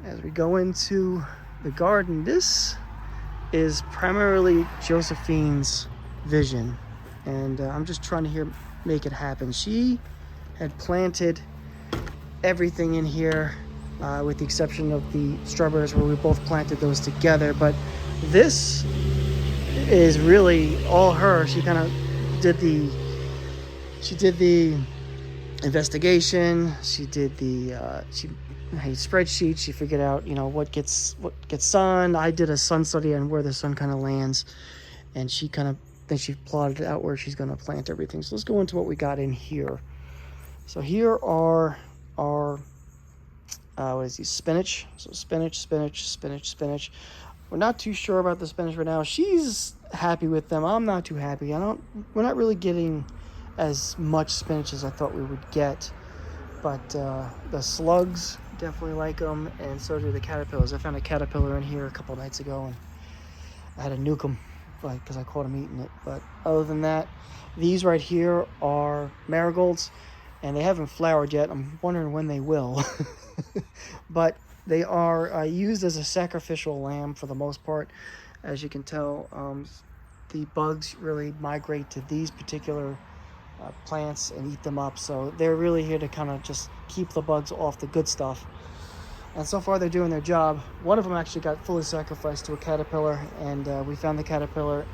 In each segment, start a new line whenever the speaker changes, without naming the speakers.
as we go into the garden, this is primarily Josephine's vision, and I'm just trying to make it happen. She had planted everything in here, with the exception of the strawberries where we both planted those together, but this is really all her. She kind of did the investigation. She did she made spreadsheets. She figured out what gets sun. I did a sun study on where the sun kind of lands, and then she plotted out where she's going to plant everything. So let's go into what we got in here. So here are our what is these? Spinach. So spinach. We're not too sure about the spinach right now. She's happy with them. I'm not too happy. We're not really getting as much spinach as I thought we would get. But the slugs definitely like them, and so do the caterpillars. I found a caterpillar in here a couple nights ago, and I had to nuke them because I caught them eating it. But other than that, these right here are marigolds, and they haven't flowered yet. I'm wondering when they will. But they are used as a sacrificial lamb for the most part. As you can tell, the bugs really migrate to these particular plants and eat them up. So they're really here to kind of just keep the bugs off the good stuff. And so far they're doing their job. One of them actually got fully sacrificed to a caterpillar, and we found the caterpillar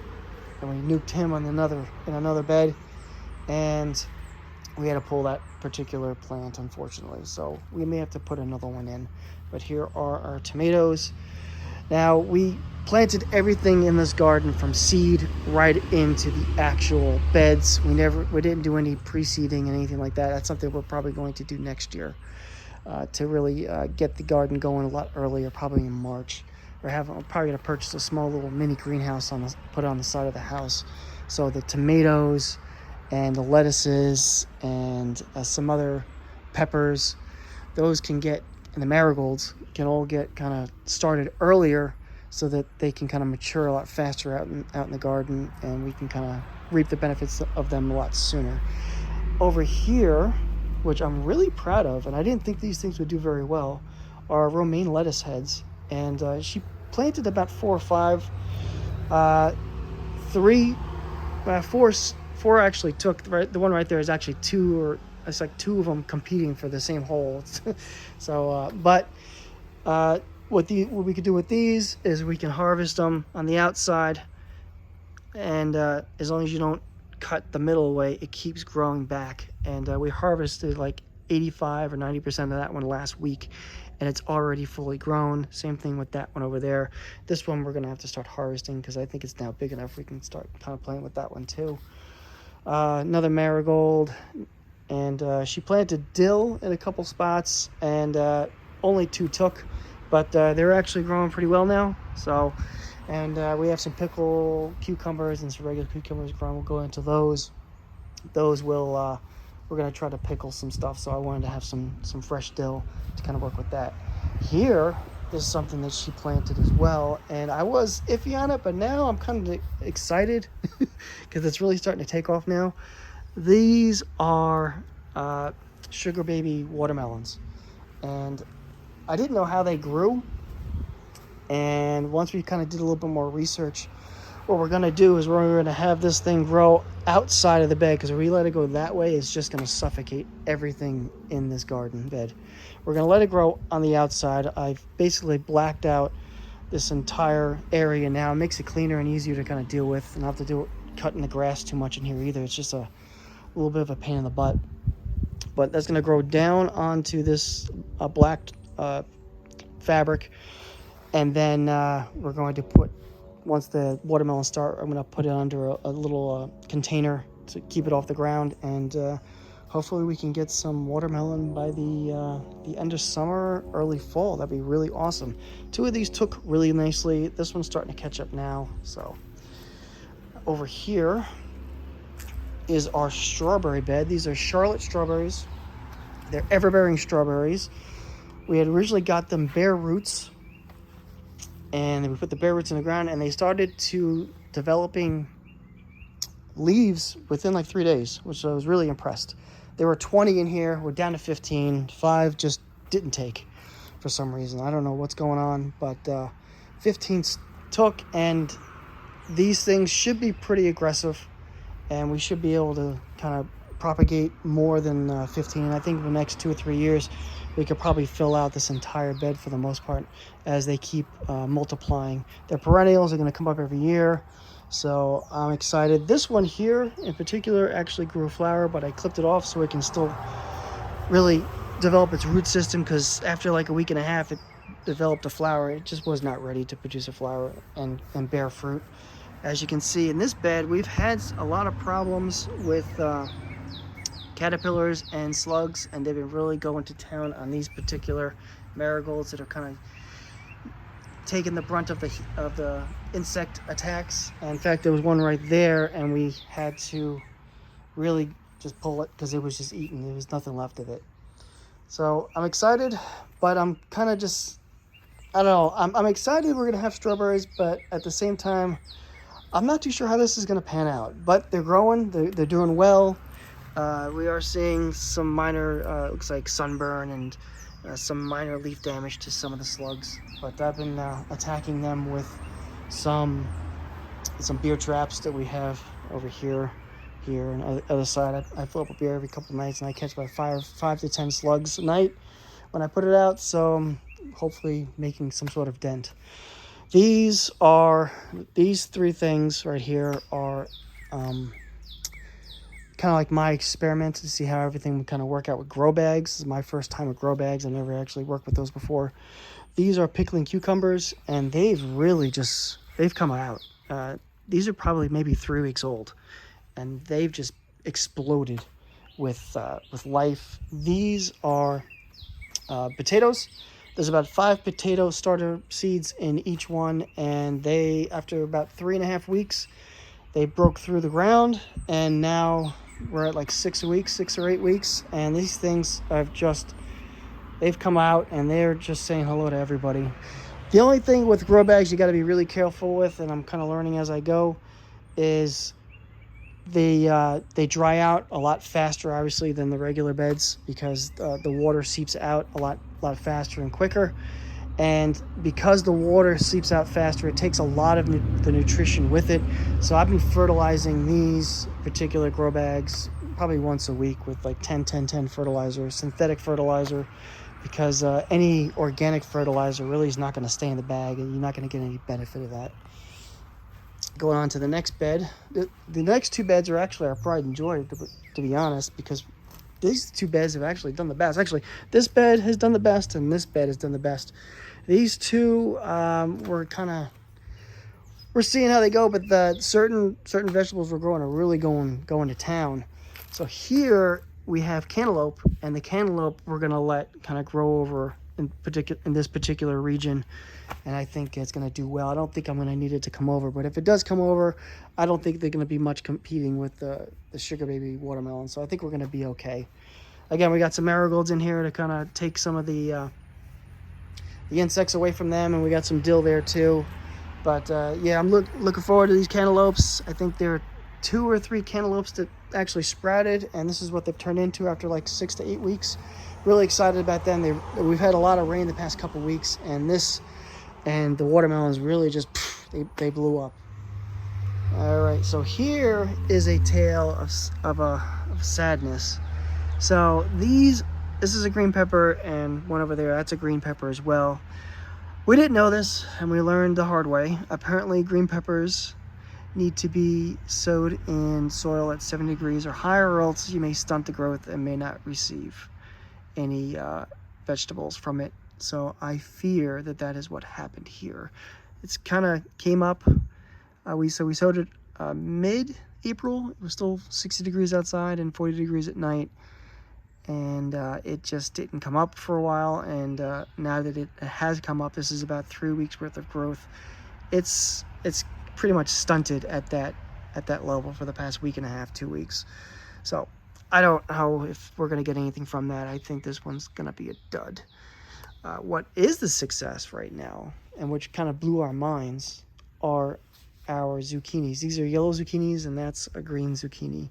and we nuked him in another bed, and we had to pull that particular plant, unfortunately. So we may have to put another one in. But here are our tomatoes. Now, we planted everything in this garden from seed right into the actual beds. We didn't do any pre-seeding and anything like that. That's something we're probably going to do next year, to really get the garden going a lot earlier, probably in March. We're probably going to purchase a small little mini greenhouse put on the side of the house. So the tomatoes and the lettuces and some other peppers, and the marigolds can all get kind of started earlier, so that they can kind of mature a lot faster out in the garden, and we can kind of reap the benefits of them a lot sooner. Over here, which I'm really proud of, and I didn't think these things would do very well, are romaine lettuce heads. And she planted about 4 or 5. Four actually took. The one right there is actually 2, or it's like 2 of them competing for the same hole. So, what we could do with these is we can harvest them on the outside, and as long as you don't cut the middle away, it keeps growing back. And we harvested like 85 or 90% of that one last week, and it's already fully grown. Same thing with that one over there. This one we're going to have to start harvesting because I think it's now big enough we can start kind of playing with that one too. Another marigold, and she planted dill in a couple spots, and only 2 took, but they're actually growing pretty well now. So, and we have some pickle cucumbers and some regular cucumbers growing. We'll go into those. Those will we're going to try to pickle some stuff, so I wanted to have some fresh dill to kind of work with that. Here is something that she planted as well, and I was iffy on it, but now I'm kind of excited because it's really starting to take off now. These are sugar baby watermelons, and I didn't know how they grew, and once we kind of did a little bit more research, what we're going to do is we're going to have this thing grow outside of the bed, because if we let it go that way, it's just going to suffocate everything in this garden bed. We're going to let it grow on the outside. I've basically blacked out this entire area now. It makes it cleaner and easier to kind of deal with, and not have to do cutting the grass too much in here either. It's just a little bit of a pain in the butt. But that's going to grow down onto this black fabric, and then we're going to put, once the watermelons start, I'm going to put it under a little container to keep it off the ground, and hopefully we can get some watermelon by the end of summer, early fall. That'd be really awesome. 2 of these took really nicely. This one's starting to catch up now. So over here is our strawberry bed. These are Charlotte strawberries. They're everbearing strawberries. We had originally got them bare roots, and we put the bare roots in the ground, and they started to developing leaves within like 3 days, which I was really impressed. There were 20 in here. We're down to 15. 5 just didn't take for some reason. I don't know what's going on, but 15 took, and these things should be pretty aggressive, and we should be able to kind of propagate more than 15. I think in the next 2 or 3 years, we could probably fill out this entire bed for the most part as they keep multiplying. Their perennials are going to come up every year, so I'm excited. This one here in particular actually grew a flower, but I clipped it off so it can still really develop its root system, because after like a week and a half it developed a flower. It just was not ready to produce a flower and bear fruit. As you can see in this bed, we've had a lot of problems with caterpillars and slugs, and they've been really going to town on these particular marigolds that are kind of taking the brunt of the insect attacks. And in fact, there was one right there, and we had to really just pull it because it was just eaten. There was nothing left of it. So I'm excited, but I'm kind of just, I don't know. I'm excited we're gonna have strawberries, but at the same time, I'm not too sure how this is gonna pan out. But they're growing. They're doing well. We are seeing some minor, looks like sunburn and some minor leaf damage to some of the slugs. But I've been attacking them with some beer traps that we have over here, and on the other side. I fill up a beer every couple of nights, and I catch about 5 to 10 slugs a night when I put it out. So I'm hopefully making some sort of dent. These 3 things right here are kind of like my experiment to see how everything would kind of work out with grow bags. This is my first time with grow bags. I've never actually worked with those before. These are pickling cucumbers, and they've come out. These are probably maybe 3 weeks old, and they've just exploded with life. These are potatoes. There's about 5 potato starter seeds in each one, and they, after about 3.5 weeks, they broke through the ground, and now we're at like 6 or 8 weeks, and these things they've come out, and they're just saying hello to everybody. The only thing with grow bags you got to be really careful with, and I'm kind of learning as I go, is they dry out a lot faster, obviously, than the regular beds, because the water seeps out a lot faster and quicker. And because the water seeps out faster, it takes a lot of the nutrition with it. So I've been fertilizing these particular grow bags probably once a week with like 10-10-10 fertilizer, synthetic fertilizer, because any organic fertilizer really is not going to stay in the bag, and you're not going to get any benefit of that. Going on to the next bed. The next 2 beds are actually our pride and joy, to be honest, because these 2 beds have actually done the best. Actually, this bed has done the best, and this bed has done the best. These 2, we're seeing how they go, but the certain vegetables we're growing are really going to town. So here we have cantaloupe, and the cantaloupe we're gonna let kind of grow over in this particular region, and I think it's gonna do well. I don't think I'm gonna need it to come over, but if it does come over, I don't think they're gonna be much competing with the sugar baby watermelon. So I think we're gonna be okay. Again, we got some marigolds in here to kind of take some of the insects away from them, and we got some dill there too. But yeah, I'm looking forward to these cantaloupes. I think there are 2 or 3 cantaloupes that actually sprouted, and this is what they've turned into after like 6 to 8 weeks. Really excited about them. We've had a lot of rain the past couple weeks, and the watermelons really just they blew up. All right, so here is a tale of sadness. So this is a green pepper, and one over there, that's a green pepper as well. We didn't know this, and we learned the hard way. Apparently, green peppers need to be sowed in soil at 7 degrees or higher, or else you may stunt the growth and may not receive any vegetables from it. So I fear that is what happened here. It's kind of came up. We sowed it mid-April. It was still 60 degrees outside and 40 degrees at night. And it just didn't come up for a while, and now that it has come up, this is about 3 weeks worth of growth. It's pretty much stunted at that level for the past week and a half, 2 weeks. So I don't know if we're going to get anything from that. I think this one's going to be a dud. What is the success right now, and which kind of blew our minds, are our zucchinis. These are yellow zucchinis, and that's a green zucchini.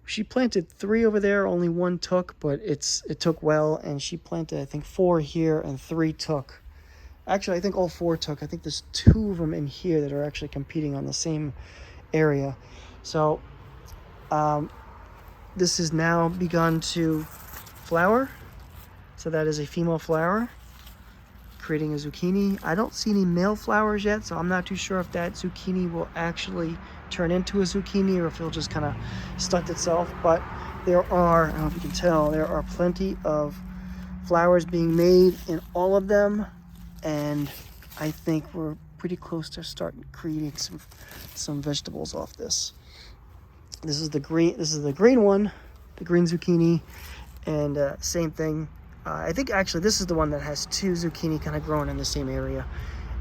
she planted 3 over there, only 1 took, but it took well, and she planted I think 4 here and 3 took. Actually, I think all 4 took. I think there's 2 of them in here that are actually competing on the same area. So this has now begun to flower. So that is a female flower creating a zucchini. I don't see any male flowers yet, so I'm not too sure if that zucchini will actually turn into a zucchini or if it'll just kind of stunt itself. But there are, I don't know if you can tell, there are plenty of flowers being made in all of them, and I think we're pretty close to starting creating some vegetables off this. This is the green one, the green zucchini, and same thing. I think actually this is the one that has 2 zucchini kind of growing in the same area,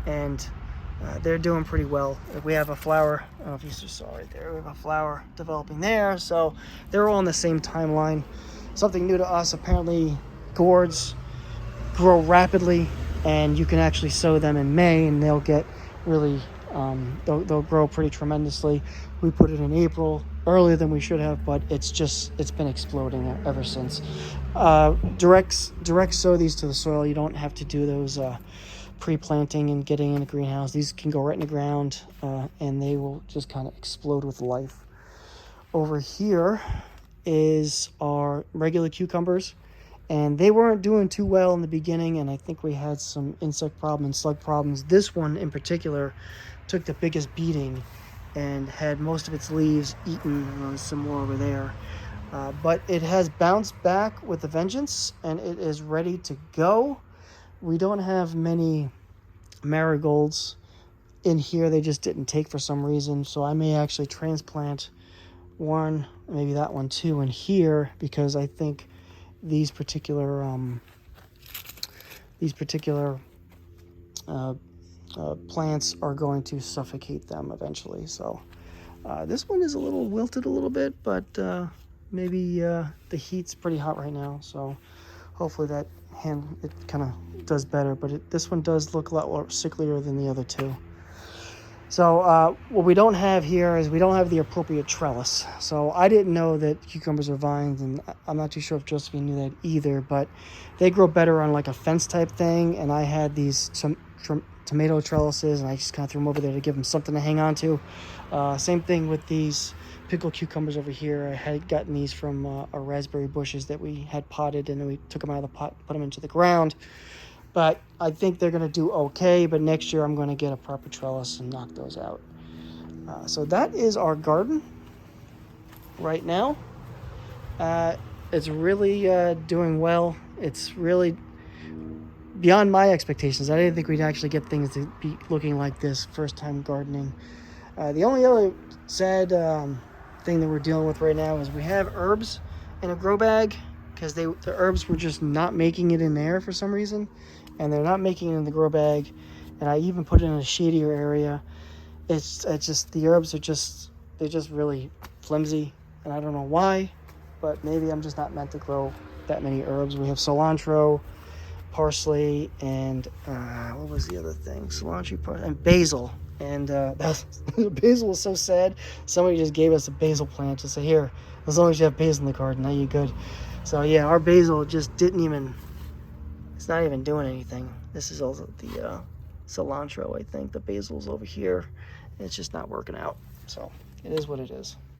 and they're doing pretty well. We have a flower, I don't know if you just saw right there, we have a flower developing there, so they're all on the same timeline. Something new to us, apparently gourds grow rapidly, and you can actually sow them in May and they'll get really, they'll grow pretty tremendously. We put it in April, earlier than we should have, but it's been exploding ever since. Direct sow these to the soil. You don't have to do those pre-planting and getting in a greenhouse. These can go right in the ground, and they will just kind of explode with life. Over here is our regular cucumbers, and they weren't doing too well in the beginning, and I think we had some insect problem and slug problems. This one in particular took the biggest beating and had most of its leaves eaten. There's some more over there. But it has bounced back with a vengeance, and it is ready to go. We don't have many marigolds in here. They just didn't take for some reason. So I may actually transplant one, maybe that one too, in here, because I think these particular plants are going to suffocate them eventually. So this one is a little wilted a little bit, but maybe the heat's pretty hot right now, so hopefully that it kind of does better. But this one does look a lot more sicklier than the other 2. So what we don't have here is we don't have the appropriate trellis. So I didn't know that cucumbers are vines, and I'm not too sure if Josephine knew that either, but they grow better on like a fence type thing, and I had these tomato trellises, and I just kind of threw them over there to give them something to hang on to. Same thing with these pickled cucumbers over here. I had gotten these from our raspberry bushes that we had potted, and then we took them out of the pot, put them into the ground. But I think they're going to do okay, but next year I'm going to get a proper trellis and knock those out. So that is our garden right now. It's really doing well. It's really beyond my expectations. I didn't think we'd actually get things to be looking like this first time gardening. The only other sad thing that we're dealing with right now is we have herbs in a grow bag, because the herbs were just not making it in there for some reason, and they're not making it in the grow bag. And I even put it in a shadier area. It's just, the herbs are they're just really flimsy, and I don't know why, but maybe I'm just not meant to grow that many herbs. We have cilantro, parsley, and what was the other thing? Cilantro, parsley, and basil. And basil was so sad. Somebody just gave us a basil plant to say, here, as long as you have basil in the garden, now you're good. So yeah, our basil just it's not even doing anything. This is also the cilantro, I think. The basil's over here. It's just not working out. So it is what it is.